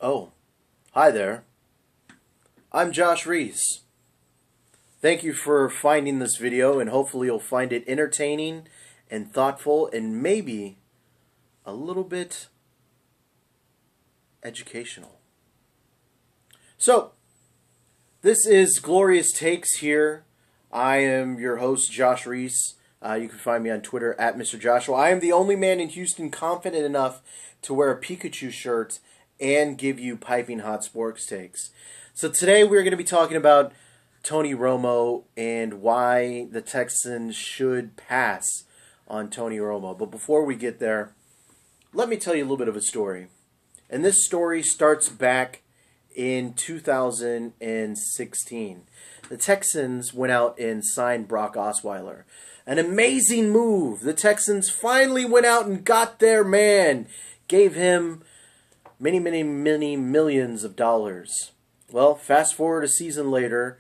Oh, hi there. I'm Josh Reese. Thank you for finding this video, and hopefully you'll find it entertaining and thoughtful and maybe a little bit educational. So, this is Glorious Takes here. I am your host, Josh Reese. You can find me on Twitter at Mr. Joshua. I am the only man in Houston confident enough to wear a Pikachu shirt and give you piping hot sports takes. So today we're going to be talking about Tony Romo and why the Texans should pass on Tony Romo. But before we get there, let me tell you a little bit of a story. And this story starts back in 2016. The Texans went out and signed Brock Osweiler. An amazing move. The Texans finally went out and got their man. Gave him many millions of dollars. Well, fast forward a season later,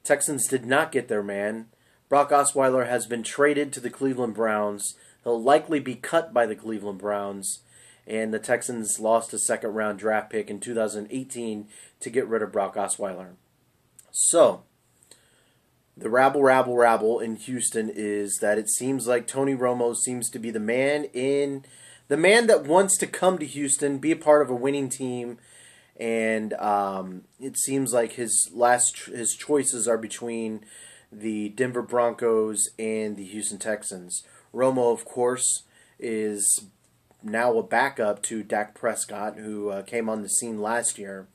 Texans did not get their man. Brock Osweiler has been traded to the Cleveland Browns. He'll likely be cut by the Cleveland Browns. And the Texans lost a second-round draft pick in 2018 to get rid of Brock Osweiler. So, the rabble in Houston is that it seems like Tony Romo seems to be the man that wants to come to Houston, be a part of a winning team, and it seems like his choices are between the Denver Broncos and the Houston Texans. Romo, of course, is now a backup to Dak Prescott, who came on the scene last year.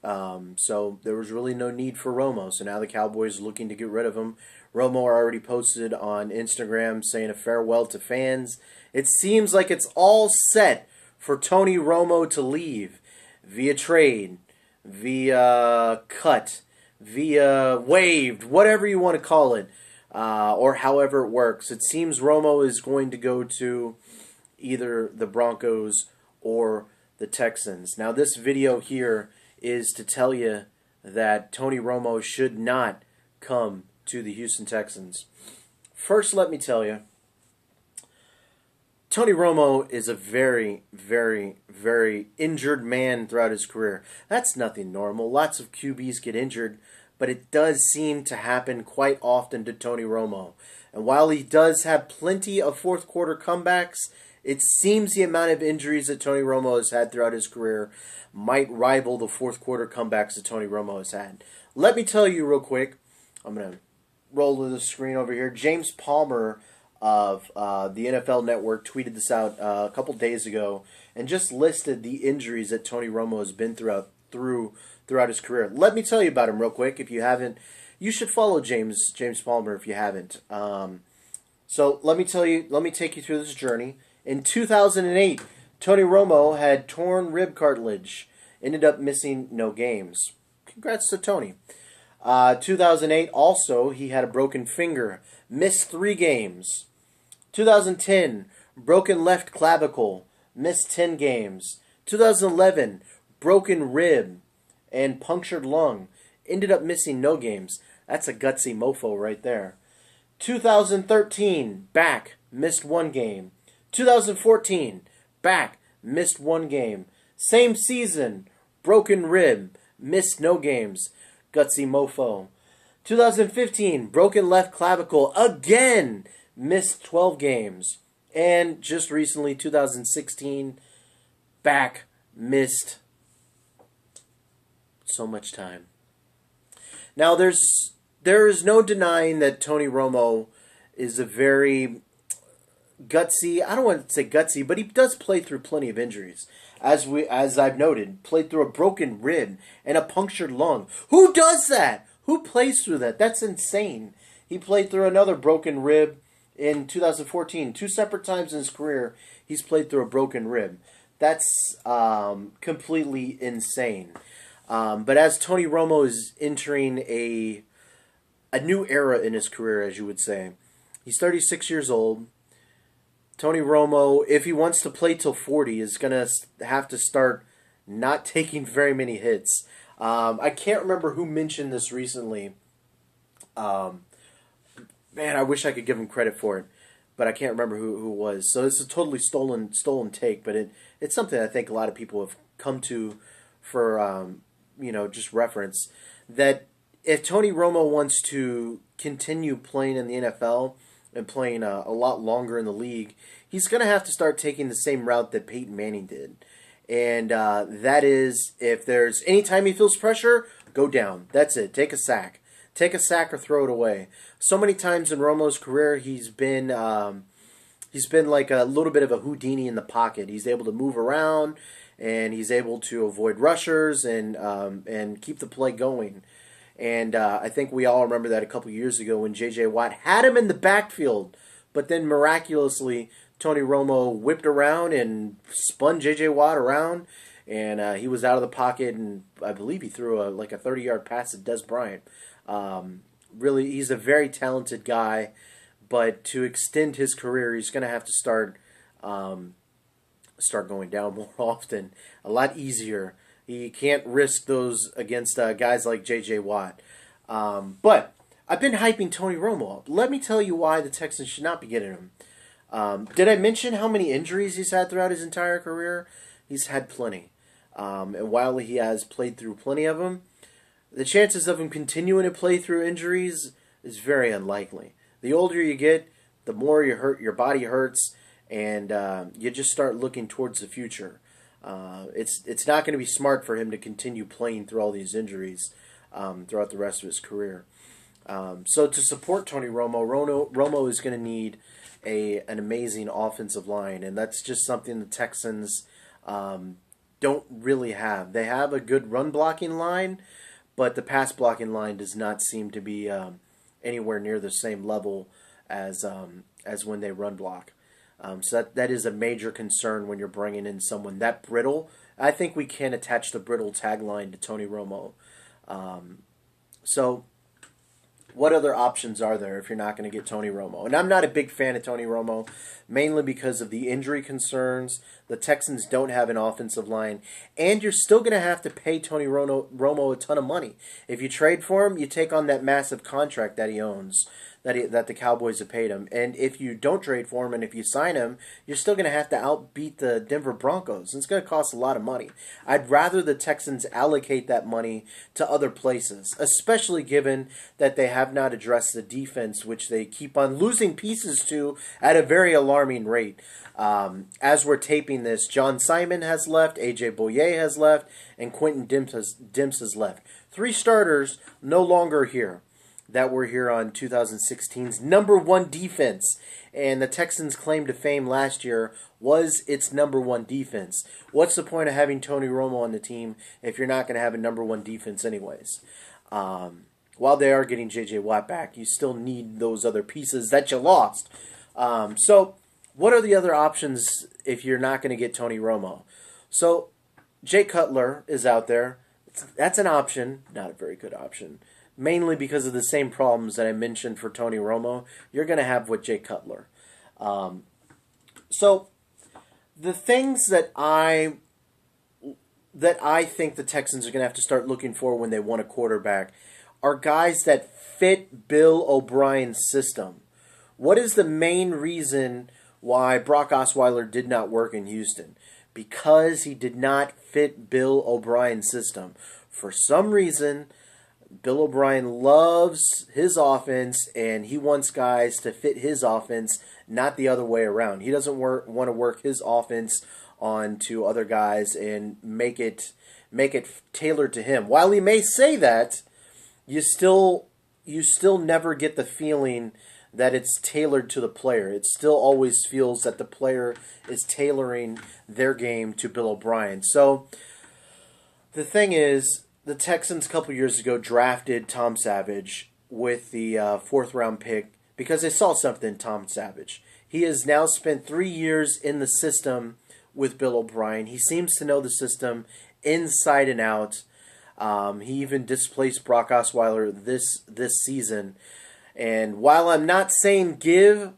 So there was really no need for Romo. So now the Cowboys are looking to get rid of him. Romo already posted on Instagram saying a farewell to fans. It seems like it's all set for Tony Romo to leave via trade, via cut, via waived, whatever you want to call it, or however it works. It seems Romo is going to go to either the Broncos or the Texans. Now, this video here is to tell you that Tony Romo should not come to the Houston Texans. First, let me tell you, Tony Romo is a very injured man throughout his career. That's nothing normal. Lots of QBs get injured, but it does seem to happen quite often to Tony Romo. And while he does have plenty of fourth quarter comebacks, it seems the amount of injuries that Tony Romo has had throughout his career might rival the fourth quarter comebacks that Tony Romo has had. Let me tell you real quick. I'm going to roll to the screen over here. James Palmer of the NFL Network tweeted this out a couple days ago and just listed the injuries that Tony Romo has been throughout his career. Let me tell you about him real quick. If you haven't, you should follow James Palmer if you haven't. So let me take you through this journey. In 2008, Tony Romo had torn rib cartilage, ended up missing no games. Congrats to Tony. 2008 also, he had a broken finger, missed 3 games. 2010, broken left clavicle, missed 10 games. 2011, broken rib and punctured lung, ended up missing no games. That's a gutsy mofo right there. 2013, back, missed 1 game. 2014, back, missed 1 game. Same season, broken rib, missed no games. Gutsy mofo. 2015, broken left clavicle, again, missed 12 games. And just recently, 2016, back, missed so much time. Now, there is no denying that Tony Romo is a very gutsy, I don't want to say gutsy, but he does play through plenty of injuries. As I've noted, played through a broken rib and a punctured lung. Who does that? Who plays through that? That's insane. He played through another broken rib in 2014. 2 separate times in his career, he's played through a broken rib. That's completely insane. But as Tony Romo is entering a new era in his career, as you would say, he's 36 years old. Tony Romo, if he wants to play till 40, is going to have to start not taking very many hits. I can't remember who mentioned this recently. Man, I wish I could give him credit for it, but I can't remember who it was. So it's a totally stolen take, but it's something I think a lot of people have come to for just reference, that if Tony Romo wants to continue playing in the NFL and playing a lot longer in the league, he's going to have to start taking the same route that Peyton Manning did. And that is, if there's any time he feels pressure, go down. That's it. Take a sack. Take a sack or throw it away. So many times in Romo's career, he's been like a little bit of a Houdini in the pocket. He's able to move around, and he's able to avoid rushers and keep the play going. And I think we all remember that a couple years ago when J.J. Watt had him in the backfield, but then miraculously Tony Romo whipped around and spun J.J. Watt around, and he was out of the pocket, and I believe he threw a 30-yard pass to Des Bryant. Really, he's a very talented guy, but to extend his career, he's going to have to start going down more often, a lot easier. He can't risk those against guys like J.J. Watt. But I've been hyping Tony Romo up. Let me tell you why the Texans should not be getting him. Did I mention how many injuries he's had throughout his entire career? He's had plenty. And while he has played through plenty of them, the chances of him continuing to play through injuries is very unlikely. The older you get, the more your body hurts, and you just start looking towards the future. It's not going to be smart for him to continue playing through all these injuries throughout the rest of his career. So to support Tony Romo is going to need an amazing offensive line, and that's just something the Texans don't really have. They have a good run blocking line, but the pass blocking line does not seem to be anywhere near the same level as when they run block. So that is a major concern when you're bringing in someone that brittle. I think we can attach the brittle tagline to Tony Romo. So what other options are there if you're not going to get Tony Romo? And I'm not a big fan of Tony Romo, mainly because of the injury concerns. The Texans don't have an offensive line, and you're still going to have to pay Tony Romo a ton of money. If you trade for him, you take on that massive contract that he owns, that the Cowboys have paid him. And if you don't trade for him and if you sign him, you're still going to have to outbeat the Denver Broncos. It's going to cost a lot of money. I'd rather the Texans allocate that money to other places, especially given that they have not addressed the defense, which they keep on losing pieces to at a very alarming rate. As we're taping this, John Simon has left, A.J. Boye has left, and Quentin Dimps has left. 3 starters no longer here that were here on 2016's number 1 defense. And the Texans' claim to fame last year was its number 1 defense. What's the point of having Tony Romo on the team if you're not going to have a number 1 defense anyways? While they are getting J.J. Watt back, you still need those other pieces that you lost. So what are the other options if you're not going to get Tony Romo? So Jay Cutler is out there. That's an option, not a very good option. Mainly because of the same problems that I mentioned for Tony Romo, you're going to have with Jay Cutler. So the things that I think the Texans are going to have to start looking for when they want a quarterback are guys that fit Bill O'Brien's system. What is the main reason why Brock Osweiler did not work in Houston? Because he did not fit Bill O'Brien's system. For some reason, Bill O'Brien loves his offense, and he wants guys to fit his offense, not the other way around. He doesn't want to work his offense onto other guys and make it tailored to him. While he may say that, you still never get the feeling that it's tailored to the player. It still always feels that the player is tailoring their game to Bill O'Brien. So the thing is, the Texans a couple years ago drafted Tom Savage with the 4th-round pick because they saw something in Tom Savage. He has now spent 3 years in the system with Bill O'Brien. He seems to know the system inside and out. He even displaced Brock Osweiler this season. And while I'm not saying give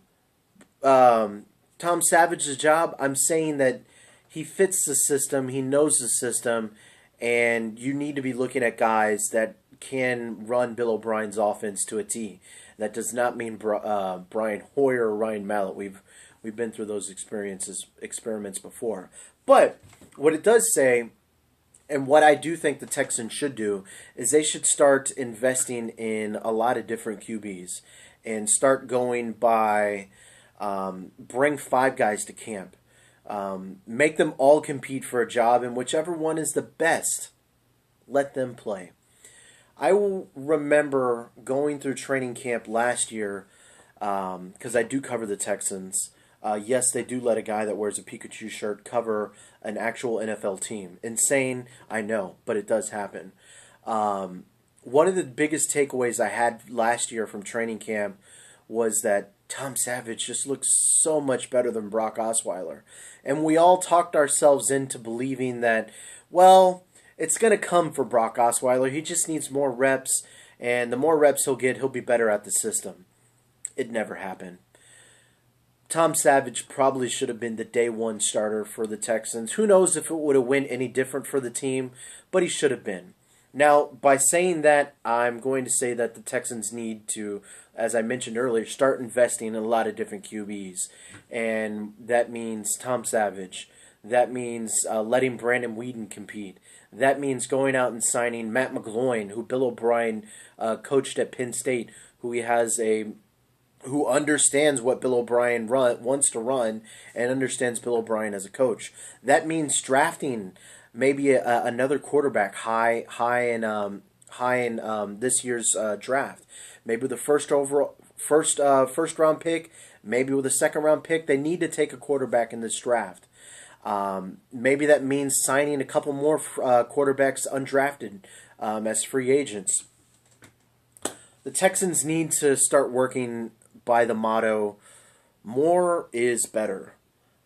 Tom Savage the job, I'm saying that he fits the system, he knows the system, and you need to be looking at guys that can run Bill O'Brien's offense to a T. That does not mean Brian Hoyer or Ryan Mallett. We've been through those experiments before. But what it does say And what I do think the Texans should do is they should start investing in a lot of different QBs and start going by bring 5 guys to camp. Make them all compete for a job, and whichever one is the best, let them play. I will remember going through training camp last year because I do cover the Texans. Yes, they do let a guy that wears a Pikachu shirt cover an actual NFL team. Insane, I know, but it does happen. One of the biggest takeaways I had last year from training camp was that Tom Savage just looks so much better than Brock Osweiler. And we all talked ourselves into believing that, well, it's going to come for Brock Osweiler. He just needs more reps, and the more reps he'll get, he'll be better at the system. It never happened. Tom Savage probably should have been the day one starter for the Texans. Who knows if it would have went any different for the team, but he should have been. Now, by saying that, I'm going to say that the Texans need to, as I mentioned earlier, start investing in a lot of different QBs. And that means Tom Savage. That means letting Brandon Weeden compete. That means going out and signing Matt McGloin, who Bill O'Brien coached at Penn State, who understands what Bill O'Brien wants to run and understands Bill O'Brien as a coach. That means drafting maybe another quarterback high in this year's draft. Maybe with the first round pick, maybe with a second round pick. They need to take a quarterback in this draft. Maybe that means signing a couple more quarterbacks undrafted as free agents. The Texans need to start working by the motto, more is better,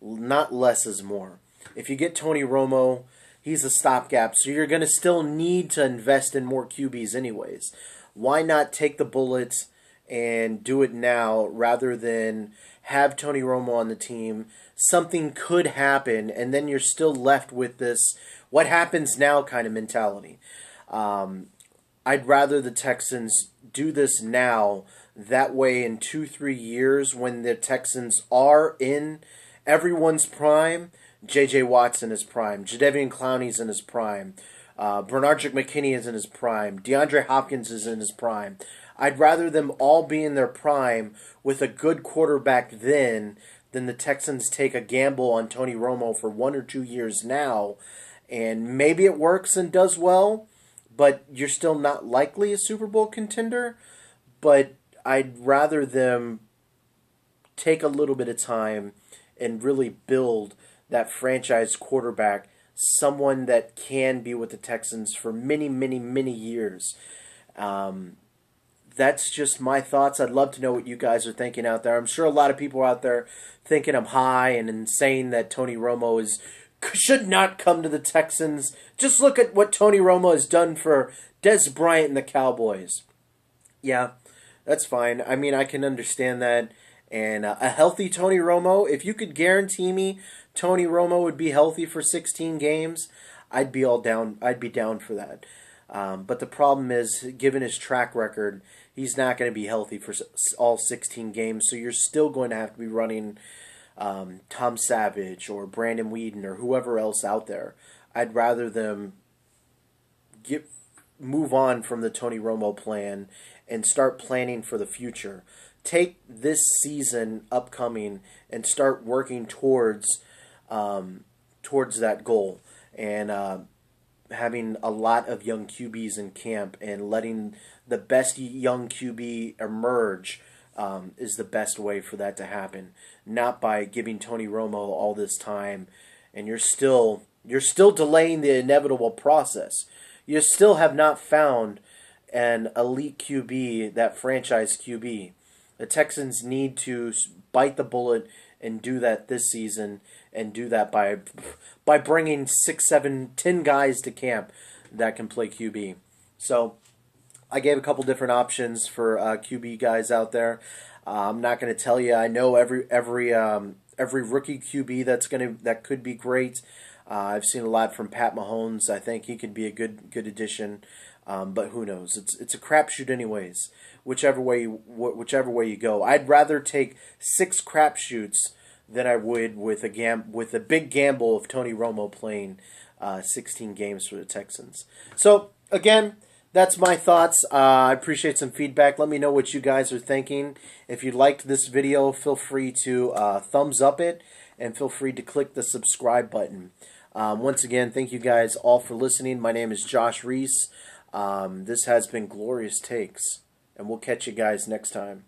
not less is more. If you get Tony Romo, he's a stopgap, so you're going to still need to invest in more QBs anyways. Why not take the bullets and do it now rather than have Tony Romo on the team? Something could happen, and then you're still left with this what happens now kind of mentality. I'd rather the Texans do this now. That way, in 2-3 years, when the Texans are in everyone's prime, J.J. Watt's in his prime, Jadeveon Clowney's in his prime, Bernard McKinney is in his prime, DeAndre Hopkins is in his prime. I'd rather them all be in their prime with a good quarterback then than the Texans take a gamble on Tony Romo for 1 or 2 years now, and maybe it works and does well, but you're still not likely a Super Bowl contender. But I'd rather them take a little bit of time and really build that franchise quarterback, someone that can be with the Texans for many, many, many years. That's just my thoughts. I'd love to know what you guys are thinking out there. I'm sure a lot of people out there thinking I'm high and saying that Tony Romo should not come to the Texans. Just look at what Tony Romo has done for Des Bryant and the Cowboys. Yeah, that's fine. I mean, I can understand that. And a healthy Tony Romo, if you could guarantee me Tony Romo would be healthy for 16 games, I'd be down for that. But the problem is, given his track record, he's not going to be healthy for all 16 games. So you're still going to have to be running Tom Savage or Brandon Weeden or whoever else out there. I'd rather them move on from the Tony Romo plan and start planning for the future. Take this season upcoming and start working towards that goal, and having a lot of young QBs in camp and letting the best young QB emerge is the best way for that to happen. Not by giving Tony Romo all this time, and you're still delaying the inevitable process. You still have not found an elite QB, that franchise QB. The Texans need to bite the bullet and do that this season, and do that by bringing 6, 7, 10 guys to camp that can play QB. So I gave a couple different options for QB guys out there. I'm not going to tell you. I know every rookie QB that could be great. I've seen a lot from Pat Mahomes. I think he could be a good addition, but who knows? It's a crapshoot anyways. Whichever way you go, I'd rather take 6 crapshoots than I would with a big gamble of Tony Romo playing 16 games for the Texans. So, again, that's my thoughts. I appreciate some feedback. Let me know what you guys are thinking. If you liked this video, feel free to thumbs up it, and feel free to click the subscribe button. Once again, thank you guys all for listening. My name is Josh Reese. This has been Glorious Takes, and we'll catch you guys next time.